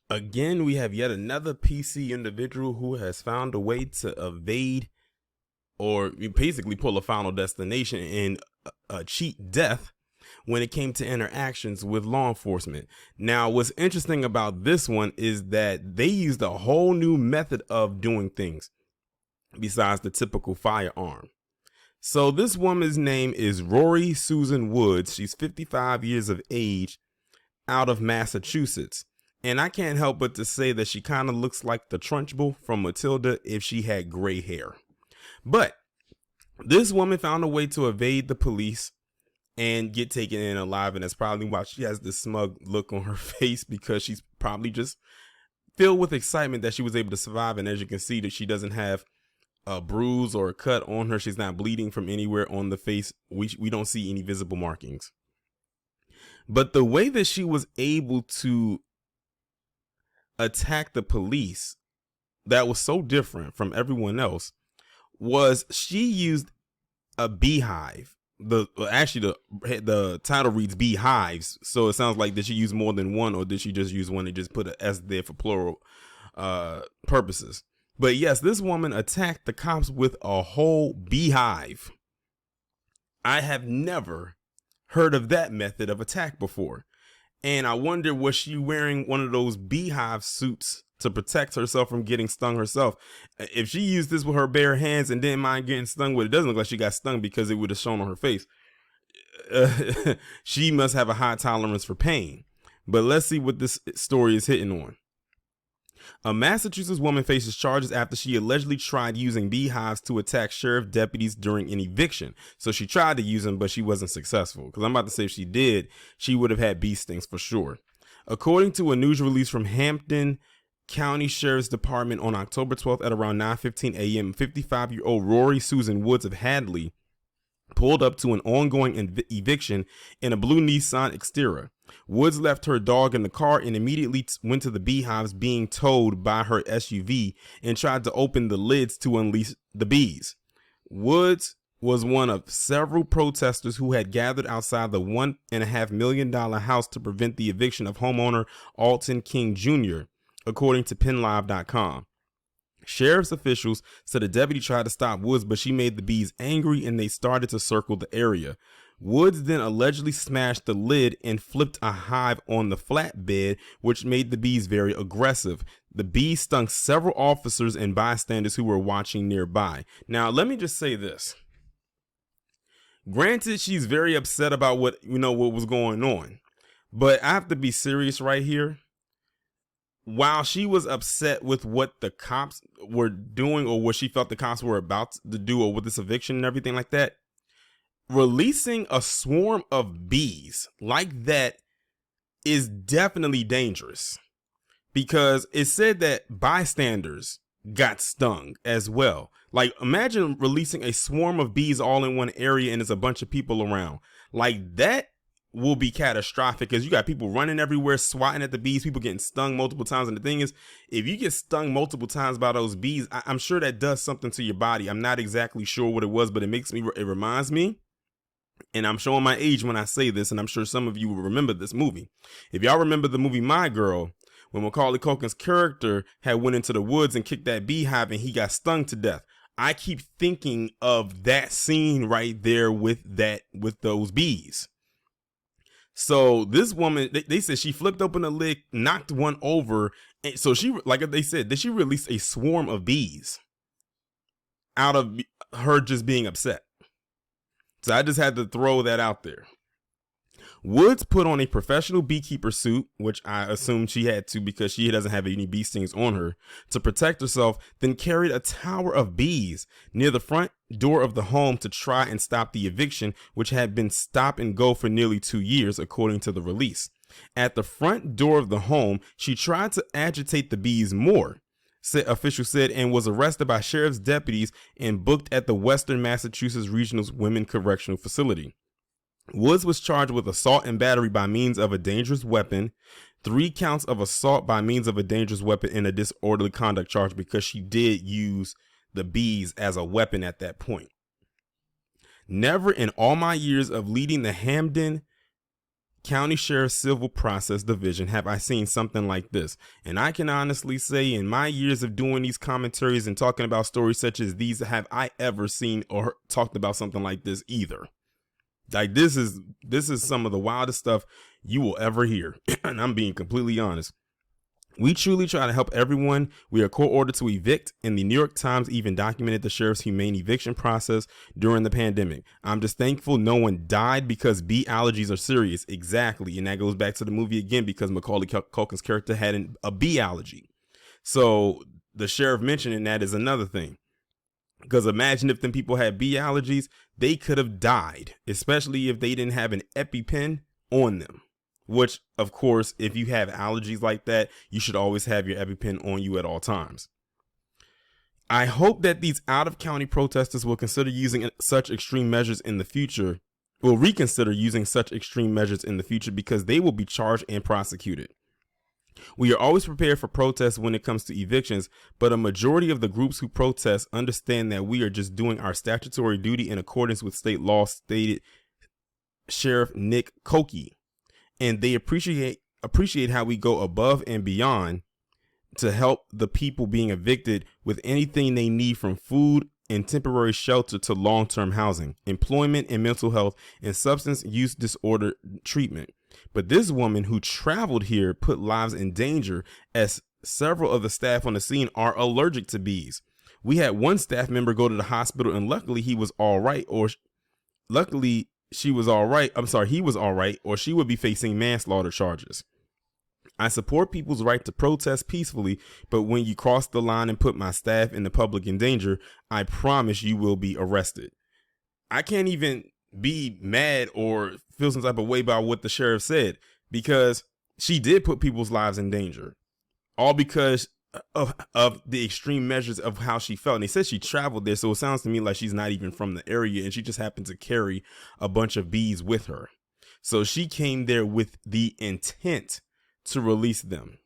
Again, we have yet another PC individual who has found a way to evade or basically pull a final destination and cheat death when it came to interactions with law enforcement. Now, what's interesting about this one is that they used a whole new method of doing things besides the typical firearm. So this woman's name is Rorie Susan Woods. She's 55 years of age, out of Massachusetts. And I can't help but to say that she kind of looks like the Trunchbull from Matilda if she had gray hair. But this woman found a way to evade the police and get taken in alive. And that's probably why she has this smug look on her face, because she's probably just filled with excitement that she was able to survive. And as you can see, that she doesn't have a bruise or a cut on her. She's not bleeding from anywhere on the face. We don't see any visible markings. But the way that she was able to attack the police that was so different from everyone else was she used a beehive. The title reads beehives, so it sounds like, did she use more than one, or did she just use one and just put an S there for plural purposes? But yes, this woman attacked the cops with a whole beehive. I have never heard of that method of attack before. And I wonder, was she wearing one of those beehive suits to protect herself from getting stung herself? If she used this with her bare hands and didn't mind getting stung with it, doesn't look like she got stung because it would have shown on her face. She must have a high tolerance for pain. But let's see what this story is hitting on. A Massachusetts woman faces charges after she allegedly tried using beehives to attack sheriff deputies during an eviction. So she tried to use them, but she wasn't successful. Because I'm about to say, if she did, she would have had bee stings for sure. According to a news release from Hampton County Sheriff's Department on October 12th at around 9:15 a.m., 55-year-old Rorie Susan Woods of Hadley pulled up to an ongoing eviction in a blue Nissan Xterra. Woods left her dog in the car and immediately went to the beehives being towed by her SUV and tried to open the lids to unleash the bees. Woods was one of several protesters who had gathered outside the $1.5 million house to prevent the eviction of homeowner Alton King Jr., according to PennLive.com. Sheriff's officials said a deputy tried to stop Woods, but she made the bees angry and they started to circle the area. Woods then allegedly smashed the lid and flipped a hive on the flatbed, which made the bees very aggressive. The bees stung several officers and bystanders who were watching nearby. Now, let me just say this. Granted, she's very upset about what was going on, but I have to be serious right here. While she was upset with what the cops were doing, or what she felt the cops were about to do, or with this eviction and everything like that, releasing a swarm of bees like that is definitely dangerous, because it said that bystanders got stung as well. Like, imagine releasing a swarm of bees all in one area and there's a bunch of people around. Like, that will be catastrophic, because you got people running everywhere, swatting at the bees, people getting stung multiple times. And the thing is, if you get stung multiple times by those bees, I'm sure that does something to your body. I'm not exactly sure what it was, but it reminds me, and I'm showing my age when I say this, and I'm sure some of you will remember this movie. If y'all remember the movie My Girl, when Macaulay Culkin's character had went into the woods and kicked that beehive and he got stung to death, I keep thinking of that scene right there with those bees. So this woman, they said she flipped open the lid, knocked one over. And so she, like they said, that she released a swarm of bees out of her just being upset. So I just had to throw that out there. Woods put on a professional beekeeper suit, which I assumed she had to because she doesn't have any bee stings on her, to protect herself, then carried a tower of bees near the front door of the home to try and stop the eviction, which had been stop and go for nearly 2 years, according to the release. At the front door of the home, she tried to agitate the bees more, officials said, and was arrested by sheriff's deputies and booked at the Western Massachusetts Regional Women Correctional Facility. Woods was charged with assault and battery by means of a dangerous weapon, 3 counts of assault by means of a dangerous weapon, and a disorderly conduct charge, because she did use the bees as a weapon at that point. Never in all my years of leading the Hampden county sheriff's civil process division have I seen something like this. And I can honestly say in my years of doing these commentaries and talking about stories such as these, have I ever seen or talked about something like this either. Like this is some of the wildest stuff you will ever hear. And I'm being completely honest. We truly try to help everyone. We are court-ordered to evict, and the New York Times even documented the sheriff's humane eviction process during the pandemic. I'm just thankful no one died because bee allergies are serious. Exactly. And that goes back to the movie again because Macaulay Culkin's character had a bee allergy. So the sheriff mentioning that is another thing. Because imagine if them people had bee allergies, they could have died, especially if they didn't have an EpiPen on them. Which, of course, if you have allergies like that, you should always have your EpiPen on you at all times. I hope that these out-of-county protesters will consider using such extreme measures in the future, will reconsider using such extreme measures in the future because they will be charged and prosecuted. We are always prepared for protests when it comes to evictions, but a majority of the groups who protest understand that we are just doing our statutory duty in accordance with state law, stated Sheriff Nick Koke. And they appreciate how we go above and beyond to help the people being evicted with anything they need, from food and temporary shelter to long-term housing, employment and mental health and substance use disorder treatment. But this woman who traveled here put lives in danger, as several of the staff on the scene are allergic to bees. We had one staff member go to the hospital, and luckily he was all right, or luckily he was all right, or she would be facing manslaughter charges. I support people's right to protest peacefully, but when you cross the line and put my staff and the public in danger, I promise you will be arrested. I can't even be mad or feel some type of way about what the sheriff said, because she did put people's lives in danger, all because of the extreme measures of how she felt. And they said she traveled there, so it sounds to me like she's not even from the area, and she just happened to carry a bunch of bees with her. So she came there with the intent to release them,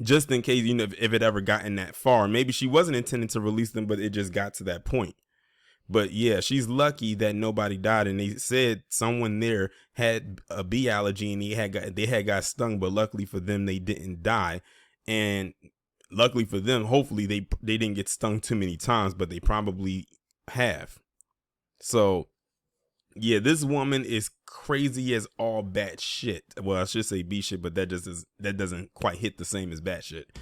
just in case, if it ever gotten that far. Maybe she wasn't intending to release them, but it just got to that point. But yeah, she's lucky that nobody died. And they said someone there had a bee allergy and they had got stung, but luckily for them, they didn't die. And luckily for them, hopefully they didn't get stung too many times, but they probably have. So yeah, this woman is crazy as all bat shit. Well, I should say bee shit, but that doesn't quite hit the same as bat shit.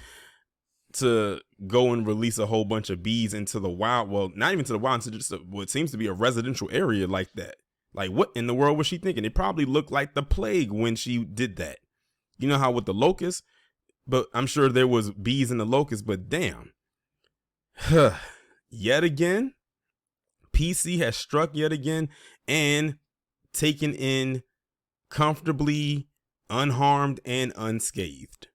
To go and release a whole bunch of bees into the wild, well, not even to the wild, into just what seems to be a residential area like that. Like, what in the world was she thinking? It probably looked like the plague when she did that. You know how with the locusts, but I'm sure there was bees in the locusts, but damn. Yet again, PC has struck yet again and taken in comfortably, unharmed and unscathed.